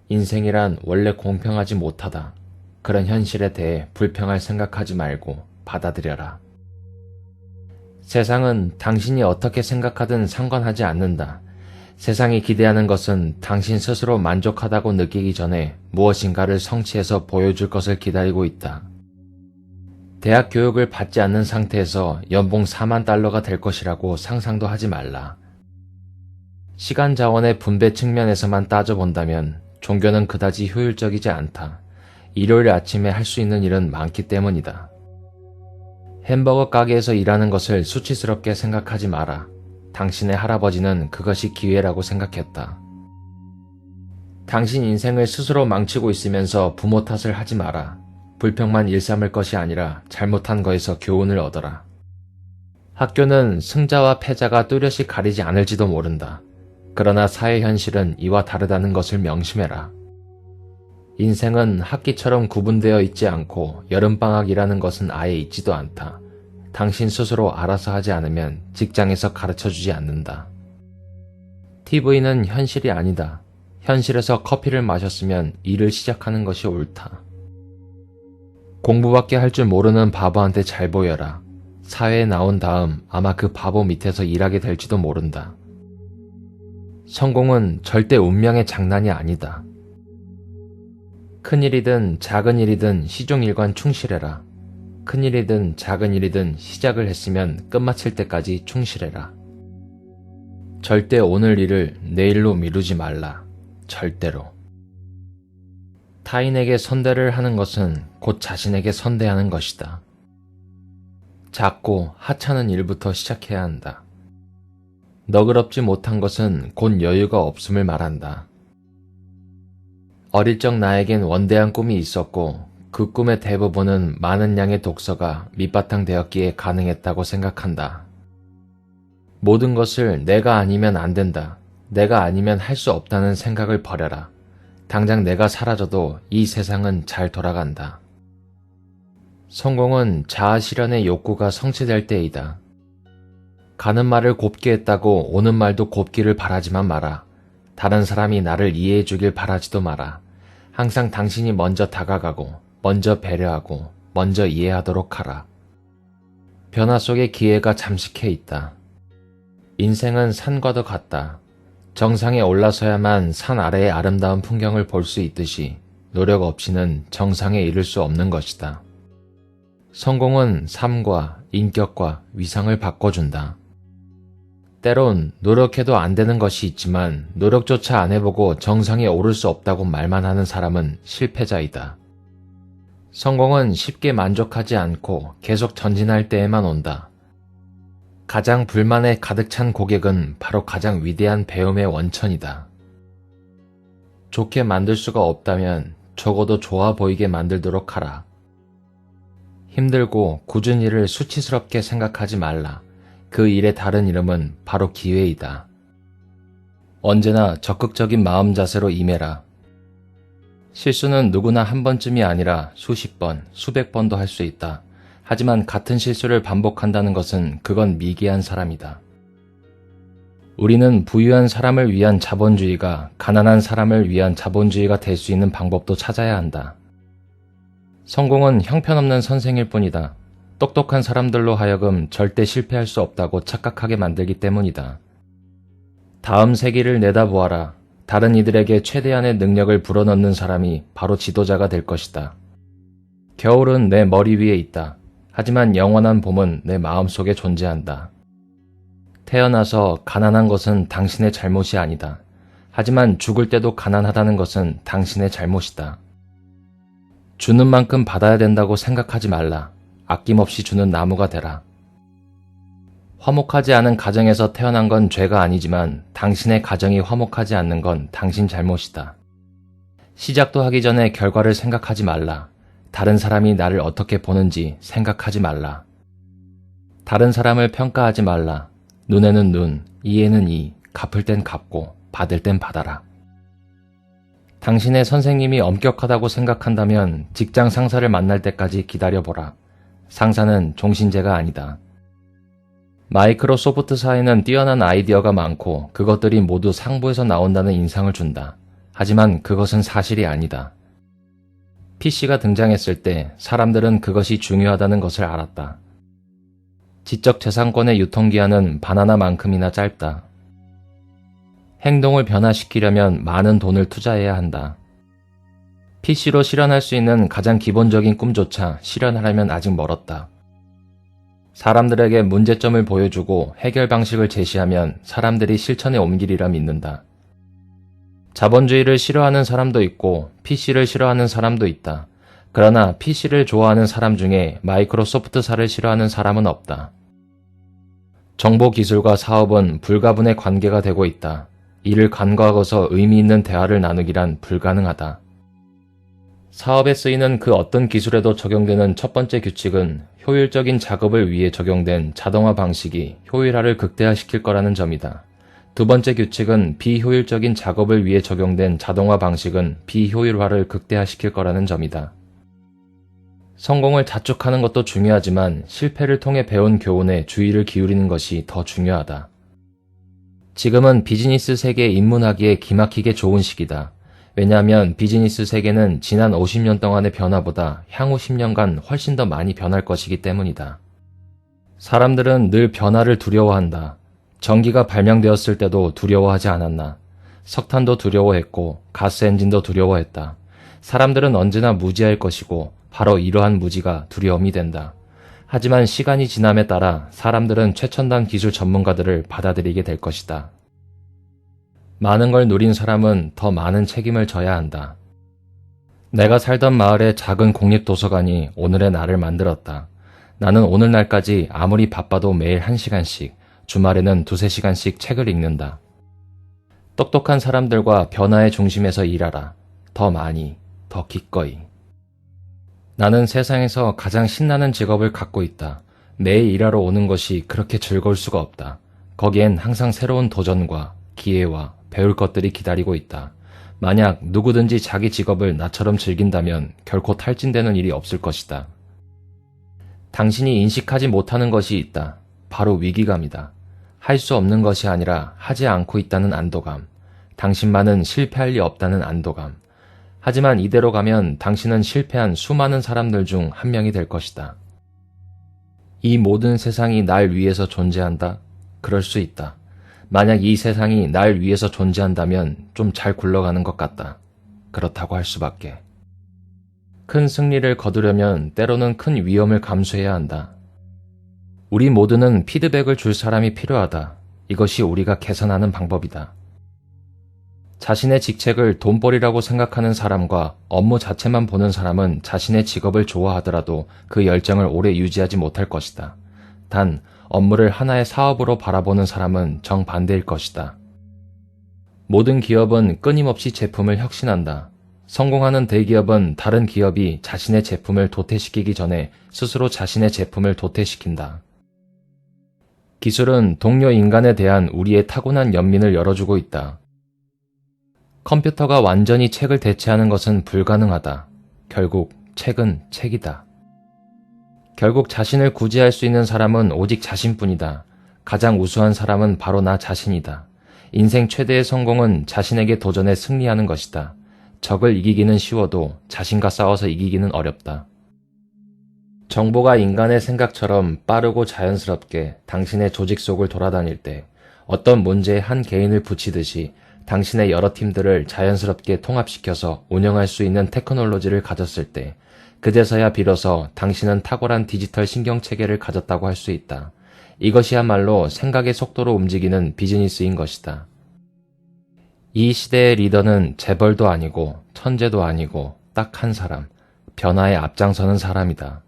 인생이란 원래 공평하지 못하다. 그런 현실에 대해 불평할 생각하지 말고 받아들여라. 세상은 당신이 어떻게 생각하든 상관하지 않는다. 세상이 기대하는 것은 당신 스스로 만족하다고 느끼기 전에 무엇인가를 성취해서 보여줄 것을 기다리고 있다. 대학 교육을 받지 않는 상태에서 연봉 4만 달러가 될 것이라고 상상도 하지 말라. 시간 자원의 분배 측면에서만 따져본다면 종교는 그다지 효율적이지 않다. 일요일 아침에 할 수 있는 일은 많기 때문이다. 햄버거 가게에서 일하는 것을 수치스럽게 생각하지 마라. 당신의 할아버지는 그것이 기회라고 생각했다. 당신 인생을 스스로 망치고 있으면서 부모 탓을 하지 마라. 불평만 일삼을 것이 아니라 잘못한 거에서 교훈을 얻어라. 학교는 승자와 패자가 뚜렷이 가리지 않을지도 모른다. 그러나 사회 현실은 이와 다르다는 것을 명심해라. 인생은 학기처럼 구분되어 있지 않고 여름방학이라는 것은 아예 있지도 않다. 당신 스스로 알아서 하지 않으면 직장에서 가르쳐주지 않는다. TV는 현실이 아니다. 현실에서 커피를 마셨으면 일을 시작하는 것이 옳다. 공부밖에 할 줄 모르는 바보한테 잘 보여라. 사회에 나온 다음 아마 그 바보 밑에서 일하게 될지도 모른다. 성공은 절대 운명의 장난이 아니다. 큰일이든 작은 일이든 시종일관 충실해라. 큰일이든 작은 일이든 시작을 했으면 끝마칠 때까지 충실해라. 절대 오늘 일을 내일로 미루지 말라. 절대로. 타인에게 선대를 하는 것은 곧 자신에게 선대하는 것이다. 작고 하찮은 일부터 시작해야 한다. 너그럽지 못한 것은 곧 여유가 없음을 말한다. 어릴 적 나에겐 원대한 꿈이 있었고 그 꿈의 대부분은 많은 양의 독서가 밑바탕 되었기에 가능했다고 생각한다. 모든 것을 내가 아니면 안 된다. 내가 아니면 할 수 없다는 생각을 버려라. 당장 내가 사라져도 이 세상은 잘 돌아간다. 성공은 자아 실현의 욕구가 성취될 때이다. 가는 말을 곱게 했다고 오는 말도 곱기를 바라지만 마라. 다른 사람이 나를 이해해 주길 바라지도 마라. 항상 당신이 먼저 다가가고 먼저 배려하고 먼저 이해하도록 하라. 변화 속에 기회가 잠식해 있다. 인생은 산과도 같다. 정상에 올라서야만 산 아래의 아름다운 풍경을 볼 수 있듯이 노력 없이는 정상에 이를 수 없는 것이다. 성공은 삶과 인격과 위상을 바꿔준다. 때론 노력해도 안 되는 것이 있지만 노력조차 안 해보고 정상에 오를 수 없다고 말만 하는 사람은 실패자이다. 성공은 쉽게 만족하지 않고 계속 전진할 때에만 온다. 가장 불만에 가득 찬 고객은 바로 가장 위대한 배움의 원천이다. 좋게 만들 수가 없다면 적어도 좋아 보이게 만들도록 하라. 힘들고 굳은 일을 수치스럽게 생각하지 말라. 그 일의 다른 이름은 바로 기회이다. 언제나 적극적인 마음 자세로 임해라. 실수는 누구나 한 번쯤이 아니라 수십 번, 수백 번도 할 수 있다. 하지만 같은 실수를 반복한다는 것은 그건 미개한 사람이다. 우리는 부유한 사람을 위한 자본주의가 가난한 사람을 위한 자본주의가 될 수 있는 방법도 찾아야 한다. 성공은 형편없는 선생일 뿐이다. 똑똑한 사람들로 하여금 절대 실패할 수 없다고 착각하게 만들기 때문이다. 다음 세기를 내다보아라. 다른 이들에게 최대한의 능력을 불어넣는 사람이 바로 지도자가 될 것이다. 겨울은 내 머리 위에 있다. 하지만 영원한 봄은 내 마음속에 존재한다. 태어나서 가난한 것은 당신의 잘못이 아니다. 하지만 죽을 때도 가난하다는 것은 당신의 잘못이다. 주는 만큼 받아야 된다고 생각하지 말라. 아낌없이 주는 나무가 되라. 화목하지 않은 가정에서 태어난 건 죄가 아니지만 당신의 가정이 화목하지 않는 건 당신 잘못이다. 시작도 하기 전에 결과를 생각하지 말라. 다른 사람이 나를 어떻게 보는지 생각하지 말라. 다른 사람을 평가하지 말라. 눈에는 눈, 이에는 이, 갚을 땐 갚고 받을 땐 받아라. 당신의 선생님이 엄격하다고 생각한다면 직장 상사를 만날 때까지 기다려보라. 상사는 종신제가 아니다. 마이크로소프트사에는 뛰어난 아이디어가 많고 그것들이 모두 상부에서 나온다는 인상을 준다. 하지만 그것은 사실이 아니다. PC가 등장했을 때 사람들은 그것이 중요하다는 것을 알았다. 지적재산권의 유통기한은 바나나만큼이나 짧다. 행동을 변화시키려면 많은 돈을 투자해야 한다. PC로 실현할 수 있는 가장 기본적인 꿈조차 실현하려면 아직 멀었다. 사람들에게 문제점을 보여주고 해결 방식을 제시하면 사람들이 실천에 옮기리라 믿는다. 자본주의를 싫어하는 사람도 있고 PC를 싫어하는 사람도 있다. 그러나 PC를 좋아하는 사람 중에 마이크로소프트사를 싫어하는 사람은 없다. 정보기술과 사업은 불가분의 관계가 되고 있다. 이를 간과하고서 의미 있는 대화를 나누기란 불가능하다. 사업에 쓰이는 그 어떤 기술에도 적용되는 첫 번째 규칙은 효율적인 작업을 위해 적용된 자동화 방식이 효율화를 극대화시킬 거라는 점이다. 두 번째 규칙은 비효율적인 작업을 위해 적용된 자동화 방식은 비효율화를 극대화시킬 거라는 점이다. 성공을 자축하는 것도 중요하지만 실패를 통해 배운 교훈에 주의를 기울이는 것이 더 중요하다. 지금은 비즈니스 세계에 입문하기에 기막히게 좋은 시기다. 왜냐하면 비즈니스 세계는 지난 50년 동안의 변화보다 향후 10년간 훨씬 더 많이 변할 것이기 때문이다. 사람들은 늘 변화를 두려워한다. 전기가 발명되었을 때도 두려워하지 않았나. 석탄도 두려워했고 가스 엔진도 두려워했다. 사람들은 언제나 무지할 것이고 바로 이러한 무지가 두려움이 된다. 하지만 시간이 지남에 따라 사람들은 최첨단 기술 전문가들을 받아들이게 될 것이다. 많은 걸 누린 사람은 더 많은 책임을 져야 한다. 내가 살던 마을의 작은 공립도서관이 오늘의 나를 만들었다. 나는 오늘날까지 아무리 바빠도 매일 1시간씩, 주말에는 2~3시간씩 책을 읽는다. 똑똑한 사람들과 변화의 중심에서 일하라. 더 많이, 더 기꺼이. 나는 세상에서 가장 신나는 직업을 갖고 있다. 매일 일하러 오는 것이 그렇게 즐거울 수가 없다. 거기엔 항상 새로운 도전과 기회와 배울 것들이 기다리고 있다. 만약 누구든지 자기 직업을 나처럼 즐긴다면 결코 탈진되는 일이 없을 것이다. 당신이 인식하지 못하는 것이 있다. 바로 위기감이다. 할 수 없는 것이 아니라 하지 않고 있다는 안도감. 당신만은 실패할 리 없다는 안도감. 하지만 이대로 가면 당신은 실패한 수많은 사람들 중 한 명이 될 것이다. 이 모든 세상이 날 위해서 존재한다? 그럴 수 있다. 만약 이 세상이 날 위해서 존재한다면 좀 잘 굴러가는 것 같다. 그렇다고 할 수밖에. 큰 승리를 거두려면 때로는 큰 위험을 감수해야 한다. 우리 모두는 피드백을 줄 사람이 필요하다. 이것이 우리가 개선하는 방법이다. 자신의 직책을 돈벌이라고 생각하는 사람과 업무 자체만 보는 사람은 자신의 직업을 좋아하더라도 그 열정을 오래 유지하지 못할 것이다. 단, 업무를 하나의 사업으로 바라보는 사람은 정반대일 것이다. 모든 기업은 끊임없이 제품을 혁신한다. 성공하는 대기업은 다른 기업이 자신의 제품을 도태시키기 전에 스스로 자신의 제품을 도태시킨다. 기술은 동료 인간에 대한 우리의 타고난 연민을 열어주고 있다. 컴퓨터가 완전히 책을 대체하는 것은 불가능하다. 결국 책은 책이다. 결국 자신을 구제할 수 있는 사람은 오직 자신뿐이다. 가장 우수한 사람은 바로 나 자신이다. 인생 최대의 성공은 자신에게 도전해 승리하는 것이다. 적을 이기기는 쉬워도 자신과 싸워서 이기기는 어렵다. 정보가 인간의 생각처럼 빠르고 자연스럽게 당신의 조직 속을 돌아다닐 때 어떤 문제에 한 개인을 붙이듯이 당신의 여러 팀들을 자연스럽게 통합시켜서 운영할 수 있는 테크놀로지를 가졌을 때 그제서야 비로소 당신은 탁월한 디지털 신경체계를 가졌다고 할 수 있다. 이것이야말로 생각의 속도로 움직이는 비즈니스인 것이다. 이 시대의 리더는 재벌도 아니고 천재도 아니고 딱 한 사람, 변화에 앞장서는 사람이다.